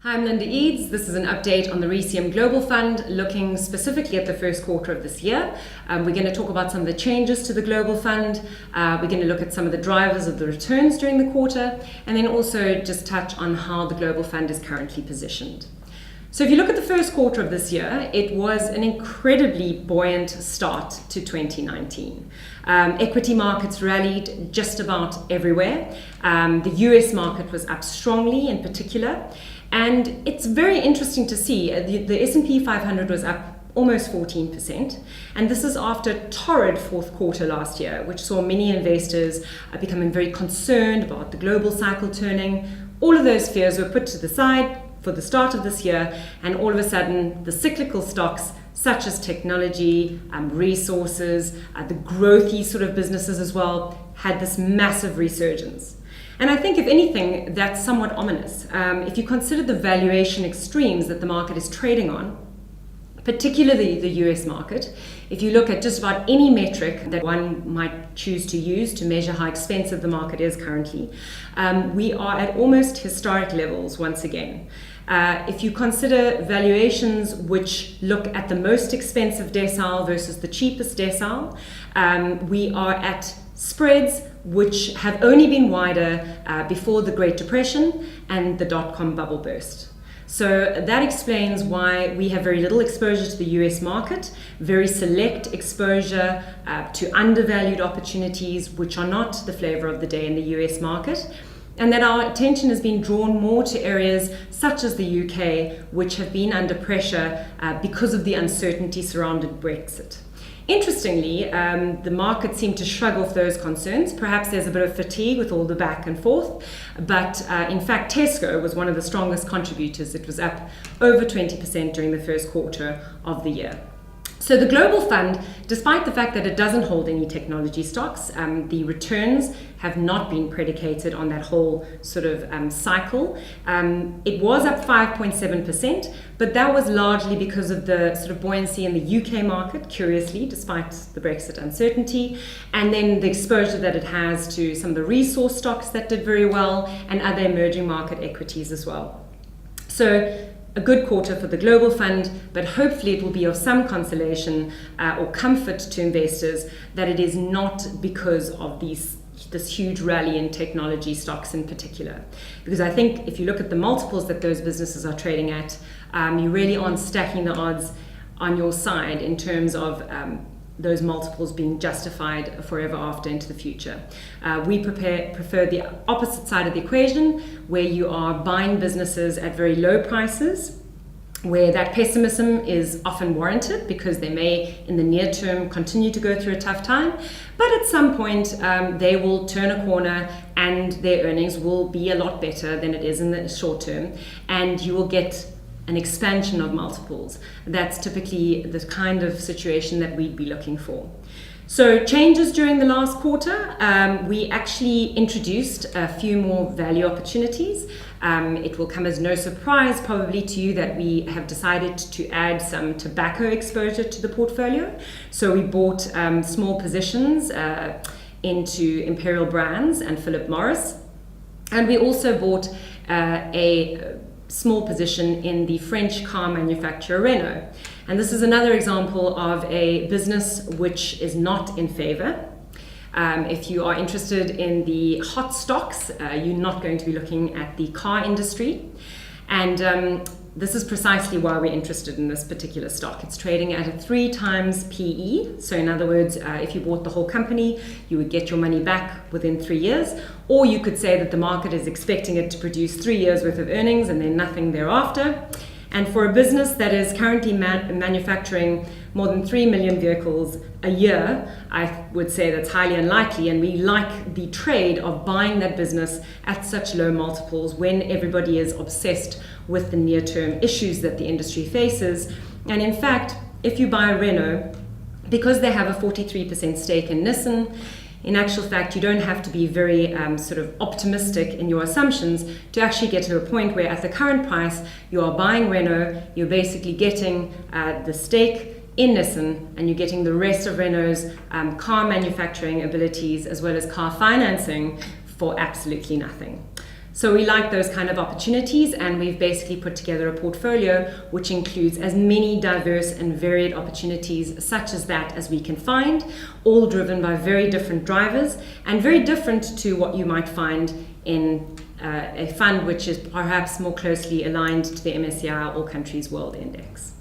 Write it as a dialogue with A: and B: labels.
A: Hi, I'm Linda Eedes. This is an update on the RECM Global Fund, looking specifically at the first quarter of this year. We're going to talk about some of the changes to the Global Fund. We're going to look at some of the drivers of the returns during the quarter, and then also just touch on how the Global Fund is currently positioned. So if you look at the first quarter of this year, it was an incredibly buoyant start to 2019. Equity markets rallied just about everywhere. The US market was up strongly in particular. And it's very interesting to see the S&P 500 was up almost 14%. And this is after a torrid fourth quarter last year, which saw many investors becoming very concerned about the global cycle turning. All of those fears were put to the side for the start of this year, and all of a sudden the cyclical stocks such as technology, resources, the growthy sort of businesses as well, had this massive resurgence. And I think, if anything, that's somewhat ominous. If you consider the valuation extremes that the market is trading on, particularly the US market, if you look at just about any metric that one might choose to use to measure how expensive the market is currently, we are at almost historic levels once again. If you consider valuations which look at the most expensive decile versus the cheapest decile, we are at spreads which have only been wider before the Great Depression and the dot-com bubble burst. So that explains why we have very little exposure to the US market, very select exposure to undervalued opportunities which are not the flavor of the day in the US market, and that our attention has been drawn more to areas such as the UK, which have been under pressure because of the uncertainty surrounding Brexit. Interestingly, the market seemed to shrug off those concerns. Perhaps there's a bit of fatigue with all the back and forth, but in fact Tesco was one of the strongest contributors. It was up over 20% during the first quarter of the year. So the Global Fund, despite the fact that it doesn't hold any technology stocks, the returns have not been predicated on that whole sort of cycle. It was up 5.7%, but that was largely because of the sort of buoyancy in the UK market, curiously, despite the Brexit uncertainty, and then the exposure that it has to some of the resource stocks that did very well and other emerging market equities as well. So a good quarter for the Global Fund, but hopefully it will be of some consolation or comfort to investors that it is not because of this huge rally in technology stocks in particular. Because I think if you look at the multiples that those businesses are trading at, you really aren't stacking the odds on your side in terms of those multiples being justified forever after into the future. We prefer the opposite side of the equation, where you are buying businesses at very low prices, where that pessimism is often warranted because they may in the near term continue to go through a tough time, but at some point they will turn a corner and their earnings will be a lot better than it is in the short term, and you will get an expansion of multiples. That's typically the kind of situation that we'd be looking for. So changes during the last quarter, we actually introduced a few more value opportunities. It will come as no surprise probably to you that we have decided to add some tobacco exposure to the portfolio. So we bought small positions into Imperial Brands and Philip Morris, and we also bought a small position in the French car manufacturer Renault. And this is another example of a business which is not in favor. If you are interested in the hot stocks, you're not going to be looking at the car industry. And this is precisely why we're interested in this particular stock. It's trading at a 3 times PE. So in other words, if you bought the whole company, you would get your money back within 3 years. Or you could say that the market is expecting it to produce 3 years worth of earnings and then nothing thereafter. And for a business that is currently manufacturing more than 3 million vehicles a year, I would say that's highly unlikely. And we like the trade of buying that business at such low multiples when everybody is obsessed with the near-term issues that the industry faces. And in fact, if you buy Renault, because they have a 43% stake in Nissan, in actual fact, you don't have to be very sort of optimistic in your assumptions to actually get to a point where at the current price, you are buying Renault, you're basically getting the stake in Nissan, and you're getting the rest of Renault's car manufacturing abilities as well as car financing for absolutely nothing. So we like those kind of opportunities, and we've basically put together a portfolio which includes as many diverse and varied opportunities such as that as we can find, all driven by very different drivers and very different to what you might find in a fund which is perhaps more closely aligned to the MSCI All Countries World Index.